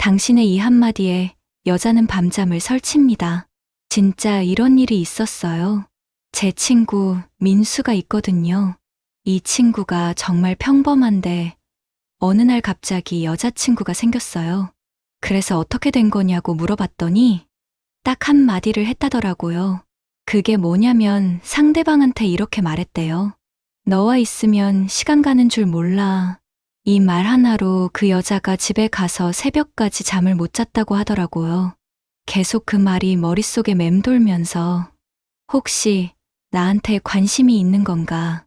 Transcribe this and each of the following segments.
당신의 이 한마디에 여자는 밤잠을 설칩니다. 진짜 이런 일이 있었어요. 제 친구 민수가 있거든요. 이 친구가 정말 평범한데 어느 날 갑자기 여자친구가 생겼어요. 그래서 어떻게 된 거냐고 물어봤더니 딱 한마디를 했다더라고요. 그게 뭐냐면 상대방한테 이렇게 말했대요. 너와 있으면 시간 가는 줄 몰라. 이 말 하나로 그 여자가 집에 가서 새벽까지 잠을 못 잤다고 하더라고요. 계속 그 말이 머릿속에 맴돌면서 혹시 나한테 관심이 있는 건가?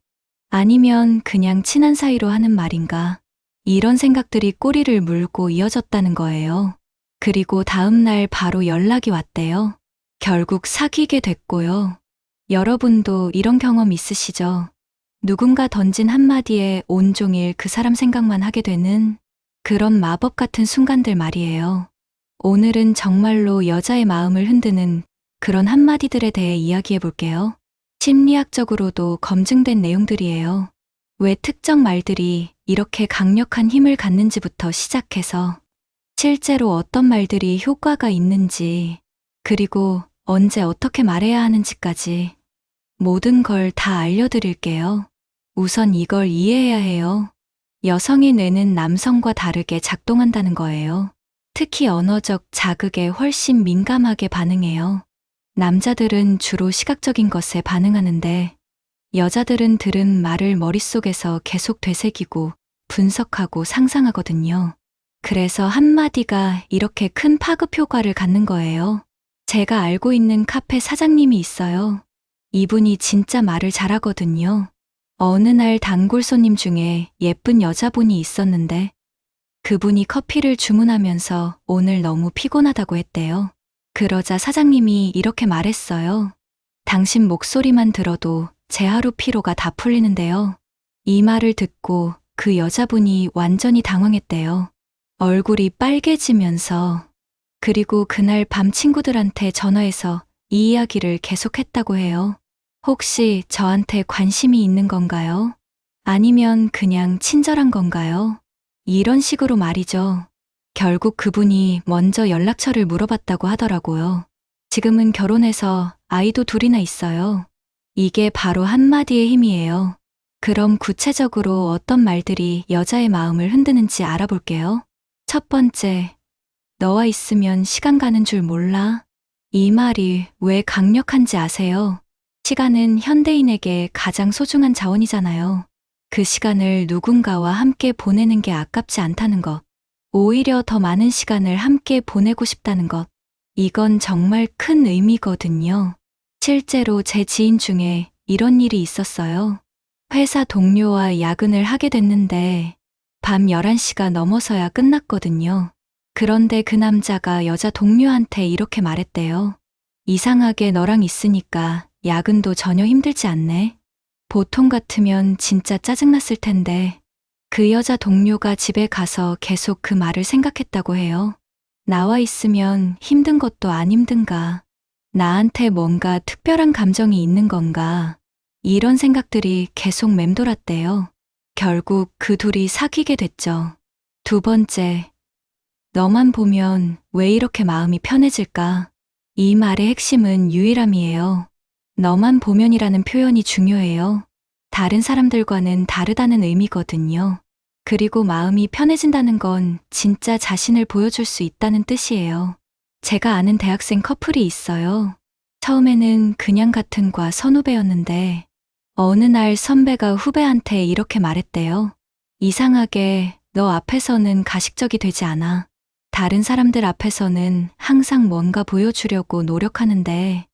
아니면 그냥 친한 사이로 하는 말인가? 이런 생각들이 꼬리를 물고 이어졌다는 거예요. 그리고 다음 날 바로 연락이 왔대요. 결국 사귀게 됐고요. 여러분도 이런 경험 있으시죠? 누군가 던진 한마디에 온종일 그 사람 생각만 하게 되는 그런 마법 같은 순간들 말이에요. 오늘은 정말로 여자의 마음을 흔드는 그런 한마디들에 대해 이야기해 볼게요. 심리학적으로도 검증된 내용들이에요. 왜 특정 말들이 이렇게 강력한 힘을 갖는지부터 시작해서 실제로 어떤 말들이 효과가 있는지, 그리고 언제 어떻게 말해야 하는지까지 모든 걸 다 알려드릴게요. 우선 이걸 이해해야 해요. 여성의 뇌는 남성과 다르게 작동한다는 거예요. 특히 언어적 자극에 훨씬 민감하게 반응해요. 남자들은 주로 시각적인 것에 반응하는데 여자들은 들은 말을 머릿속에서 계속 되새기고 분석하고 상상하거든요. 그래서 한마디가 이렇게 큰 파급 효과를 갖는 거예요. 제가 알고 있는 카페 사장님이 있어요. 이분이 진짜 말을 잘하거든요. 어느 날 단골 손님 중에 예쁜 여자분이 있었는데 그분이 커피를 주문하면서 오늘 너무 피곤하다고 했대요. 그러자 사장님이 이렇게 말했어요. 당신 목소리만 들어도 제 하루 피로가 다 풀리는데요. 이 말을 듣고 그 여자분이 완전히 당황했대요. 얼굴이 빨개지면서 그리고 그날 밤 친구들한테 전화해서 이 이야기를 계속했다고 해요. 혹시 저한테 관심이 있는 건가요? 아니면 그냥 친절한 건가요? 이런 식으로 말이죠. 결국 그분이 먼저 연락처를 물어봤다고 하더라고요. 지금은 결혼해서 아이도 둘이나 있어요. 이게 바로 한마디의 힘이에요. 그럼 구체적으로 어떤 말들이 여자의 마음을 흔드는지 알아볼게요. 첫 번째, 너와 있으면 시간 가는 줄 몰라. 이 말이 왜 강력한지 아세요? 시간은 현대인에게 가장 소중한 자원이잖아요. 그 시간을 누군가와 함께 보내는 게 아깝지 않다는 것. 오히려 더 많은 시간을 함께 보내고 싶다는 것. 이건 정말 큰 의미거든요. 실제로 제 지인 중에 이런 일이 있었어요. 회사 동료와 야근을 하게 됐는데 밤 11시가 넘어서야 끝났거든요. 그런데 그 남자가 여자 동료한테 이렇게 말했대요. 이상하게 너랑 있으니까 야근도 전혀 힘들지 않네. 보통 같으면 진짜 짜증났을 텐데 그 여자 동료가 집에 가서 계속 그 말을 생각했다고 해요. 나와 있으면 힘든 것도 안 힘든가? 나한테 뭔가 특별한 감정이 있는 건가? 이런 생각들이 계속 맴돌았대요. 결국 그 둘이 사귀게 됐죠. 두 번째, 너만 보면 왜 이렇게 마음이 편해질까? 이 말의 핵심은 유일함이에요. 너만 보면이라는 표현이 중요해요. 다른 사람들과는 다르다는 의미거든요. 그리고 마음이 편해진다는 건 진짜 자신을 보여줄 수 있다는 뜻이에요. 제가 아는 대학생 커플이 있어요. 처음에는 그냥 같은 과 선후배였는데 어느 날 선배가 후배한테 이렇게 말했대요. 이상하게 너 앞에서는 가식적이 되지 않아. 다른 사람들 앞에서는 항상 뭔가 보여주려고 노력하는데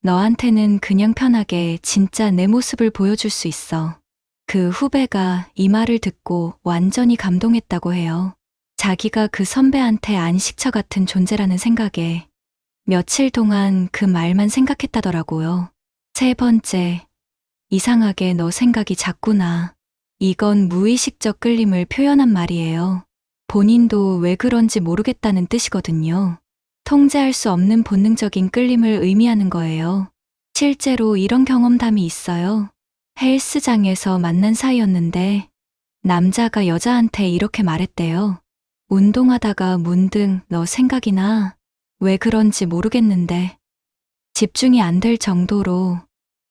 너한테는 그냥 편하게 진짜 내 모습을 보여줄 수 있어. 그 후배가 이 말을 듣고 완전히 감동했다고 해요. 자기가 그 선배한테 안식처 같은 존재라는 생각에 며칠 동안 그 말만 생각했다더라고요. 세 번째, 이상하게 너 생각이 작구나. 이건 무의식적 끌림을 표현한 말이에요. 본인도 왜 그런지 모르겠다는 뜻이거든요. 통제할 수 없는 본능적인 끌림을 의미하는 거예요. 실제로 이런 경험담이 있어요. 헬스장에서 만난 사이였는데 남자가 여자한테 이렇게 말했대요. 운동하다가 문득 너 생각이 나. 왜 그런지 모르겠는데. 집중이 안 될 정도로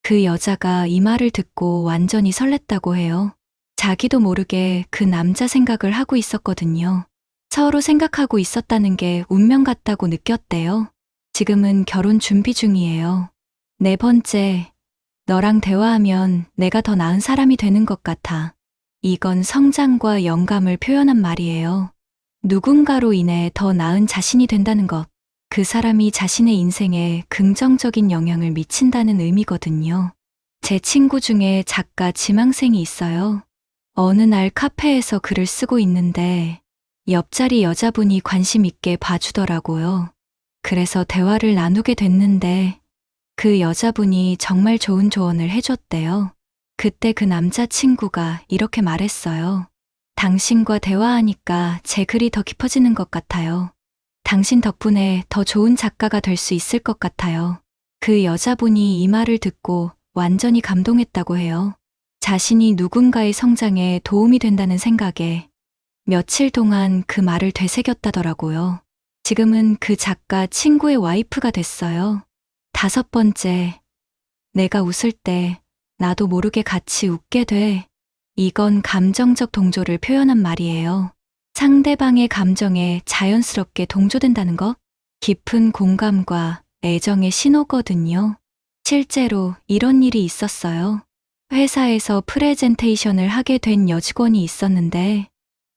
그 여자가 이 말을 듣고 완전히 설렜다고 해요. 자기도 모르게 그 남자 생각을 하고 있었거든요. 서로 생각하고 있었다는 게 운명 같다고 느꼈대요. 지금은 결혼 준비 중이에요. 네 번째, 너랑 대화하면 내가 더 나은 사람이 되는 것 같아. 이건 성장과 영감을 표현한 말이에요. 누군가로 인해 더 나은 자신이 된다는 것. 그 사람이 자신의 인생에 긍정적인 영향을 미친다는 의미거든요. 제 친구 중에 작가 지망생이 있어요. 어느 날 카페에서 글을 쓰고 있는데 옆자리 여자분이 관심 있게 봐주더라고요. 그래서 대화를 나누게 됐는데 그 여자분이 정말 좋은 조언을 해줬대요. 그때 그 남자친구가 이렇게 말했어요. 당신과 대화하니까 제 글이 더 깊어지는 것 같아요. 당신 덕분에 더 좋은 작가가 될 수 있을 것 같아요. 그 여자분이 이 말을 듣고 완전히 감동했다고 해요. 자신이 누군가의 성장에 도움이 된다는 생각에 며칠 동안 그 말을 되새겼다더라고요. 지금은 그 작가 친구의 와이프가 됐어요. 다섯 번째, 내가 웃을 때 나도 모르게 같이 웃게 돼. 이건 감정적 동조를 표현한 말이에요. 상대방의 감정에 자연스럽게 동조된다는 것? 깊은 공감과 애정의 신호거든요. 실제로 이런 일이 있었어요. 회사에서 프레젠테이션을 하게 된 여직원이 있었는데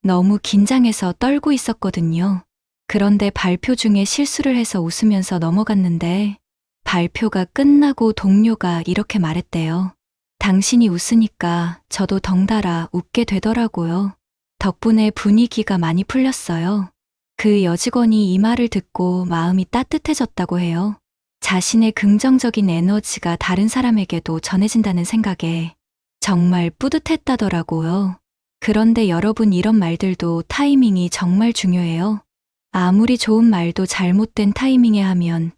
너무 긴장해서 떨고 있었거든요. 그런데 발표 중에 실수를 해서 웃으면서 넘어갔는데 발표가 끝나고 동료가 이렇게 말했대요. 당신이 웃으니까 저도 덩달아 웃게 되더라고요. 덕분에 분위기가 많이 풀렸어요. 그 여직원이 이 말을 듣고 마음이 따뜻해졌다고 해요. 자신의 긍정적인 에너지가 다른 사람에게도 전해진다는 생각에 정말 뿌듯했다더라고요. 그런데 여러분, 이런 말들도 타이밍이 정말 중요해요. 아무리 좋은 말도 잘못된 타이밍에 하면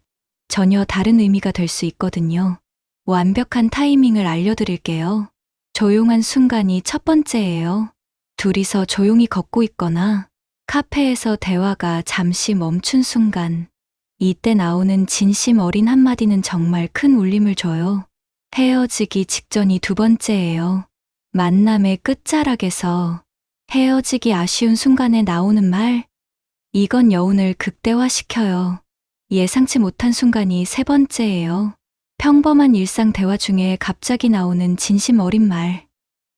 전혀 다른 의미가 될 수 있거든요. 완벽한 타이밍을 알려드릴게요. 조용한 순간이 첫 번째예요. 둘이서 조용히 걷고 있거나 카페에서 대화가 잠시 멈춘 순간, 이때 나오는 진심 어린 한마디는 정말 큰 울림을 줘요. 헤어지기 직전이 두 번째예요. 만남의 끝자락에서 헤어지기 아쉬운 순간에 나오는 말, 이건 여운을 극대화시켜요. 예상치 못한 순간이 세 번째예요. 평범한 일상 대화 중에 갑자기 나오는 진심 어린 말,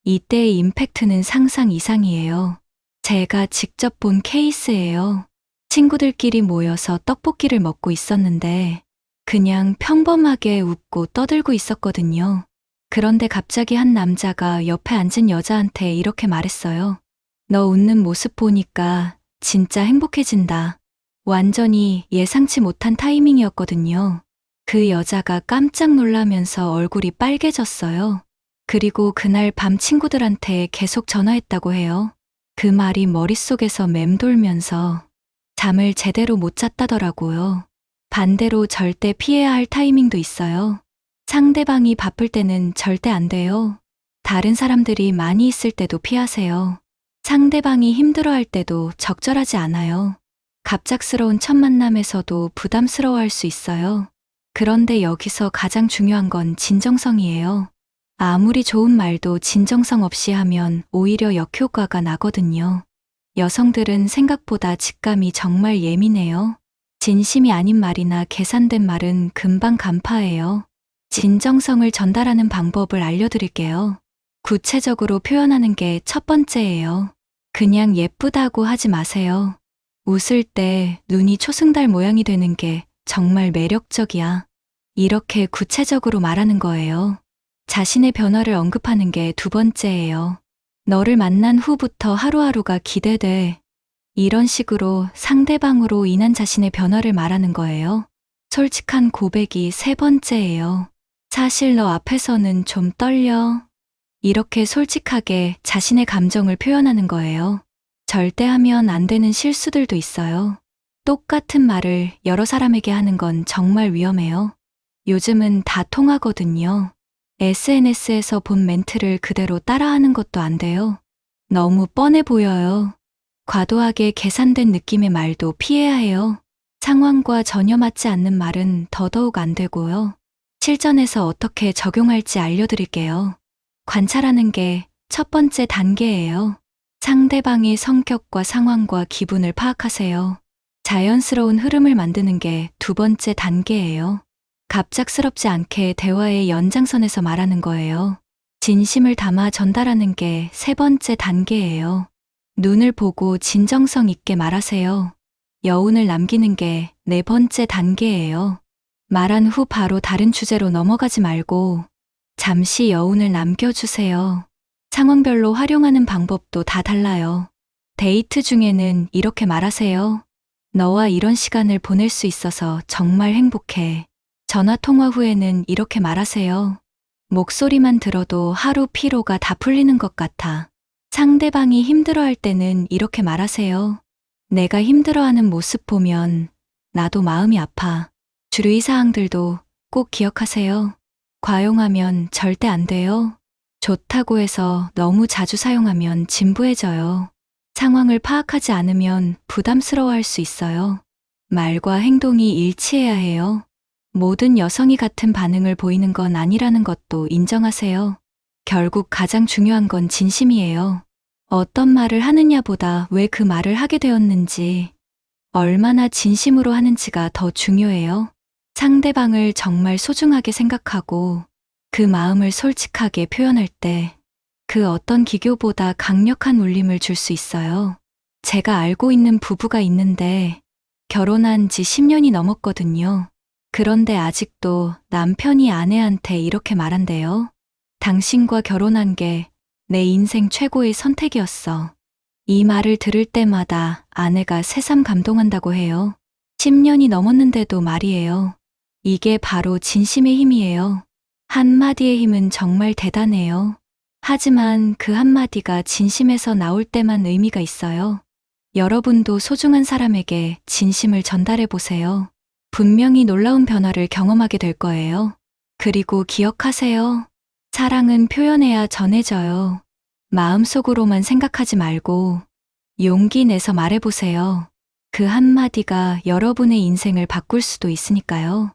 이때의 임팩트는 상상 이상이에요. 제가 직접 본 케이스예요. 친구들끼리 모여서 떡볶이를 먹고 있었는데 그냥 평범하게 웃고 떠들고 있었거든요. 그런데 갑자기 한 남자가 옆에 앉은 여자한테 이렇게 말했어요. 너 웃는 모습 보니까 진짜 행복해진다. 완전히 예상치 못한 타이밍이었거든요. 그 여자가 깜짝 놀라면서 얼굴이 빨개졌어요. 그리고 그날 밤 친구들한테 계속 전화했다고 해요. 그 말이 머릿속에서 맴돌면서 잠을 제대로 못 잤다더라고요. 반대로 절대 피해야 할 타이밍도 있어요. 상대방이 바쁠 때는 절대 안 돼요. 다른 사람들이 많이 있을 때도 피하세요. 상대방이 힘들어할 때도 적절하지 않아요. 갑작스러운 첫 만남에서도 부담스러워할 수 있어요. 그런데 여기서 가장 중요한 건 진정성이에요. 아무리 좋은 말도 진정성 없이 하면 오히려 역효과가 나거든요. 여성들은 생각보다 직감이 정말 예민해요. 진심이 아닌 말이나 계산된 말은 금방 간파해요. 진정성을 전달하는 방법을 알려드릴게요. 구체적으로 표현하는 게 첫 번째예요. 그냥 예쁘다고 하지 마세요. 웃을 때 눈이 초승달 모양이 되는 게 정말 매력적이야. 이렇게 구체적으로 말하는 거예요. 자신의 변화를 언급하는 게 두 번째예요. 너를 만난 후부터 하루하루가 기대돼. 이런 식으로 상대방으로 인한 자신의 변화를 말하는 거예요. 솔직한 고백이 세 번째예요. 사실 너 앞에서는 좀 떨려. 이렇게 솔직하게 자신의 감정을 표현하는 거예요. 절대 하면 안 되는 실수들도 있어요. 똑같은 말을 여러 사람에게 하는 건 정말 위험해요. 요즘은 다 통하거든요. SNS에서 본 멘트를 그대로 따라하는 것도 안 돼요. 너무 뻔해 보여요. 과도하게 계산된 느낌의 말도 피해야 해요. 상황과 전혀 맞지 않는 말은 더더욱 안 되고요. 실전에서 어떻게 적용할지 알려드릴게요. 관찰하는 게 첫 번째 단계예요. 상대방의 성격과 상황과 기분을 파악하세요. 자연스러운 흐름을 만드는 게 두 번째 단계예요. 갑작스럽지 않게 대화의 연장선에서 말하는 거예요. 진심을 담아 전달하는 게 세 번째 단계예요. 눈을 보고 진정성 있게 말하세요. 여운을 남기는 게 네 번째 단계예요. 말한 후 바로 다른 주제로 넘어가지 말고 잠시 여운을 남겨주세요. 상황별로 활용하는 방법도 다 달라요. 데이트 중에는 이렇게 말하세요. 너와 이런 시간을 보낼 수 있어서 정말 행복해. 전화 통화 후에는 이렇게 말하세요. 목소리만 들어도 하루 피로가 다 풀리는 것 같아. 상대방이 힘들어할 때는 이렇게 말하세요. 내가 힘들어하는 모습 보면 나도 마음이 아파. 주의사항들도 꼭 기억하세요. 과용하면 절대 안 돼요. 좋다고 해서 너무 자주 사용하면 진부해져요. 상황을 파악하지 않으면 부담스러워할 수 있어요. 말과 행동이 일치해야 해요. 모든 여성이 같은 반응을 보이는 건 아니라는 것도 인정하세요. 결국 가장 중요한 건 진심이에요. 어떤 말을 하느냐보다 왜 그 말을 하게 되었는지, 얼마나 진심으로 하는지가 더 중요해요. 상대방을 정말 소중하게 생각하고 그 마음을 솔직하게 표현할 때 그 어떤 기교보다 강력한 울림을 줄 수 있어요. 제가 알고 있는 부부가 있는데 결혼한 지 10년이 넘었거든요. 그런데 아직도 남편이 아내한테 이렇게 말한대요. 당신과 결혼한 게 내 인생 최고의 선택이었어. 이 말을 들을 때마다 아내가 새삼 감동한다고 해요. 10년이 넘었는데도 말이에요. 이게 바로 진심의 힘이에요. 한마디의 힘은 정말 대단해요. 하지만 그 한마디가 진심에서 나올 때만 의미가 있어요. 여러분도 소중한 사람에게 진심을 전달해 보세요. 분명히 놀라운 변화를 경험하게 될 거예요. 그리고 기억하세요. 사랑은 표현해야 전해져요. 마음속으로만 생각하지 말고 용기 내서 말해보세요. 그 한마디가 여러분의 인생을 바꿀 수도 있으니까요.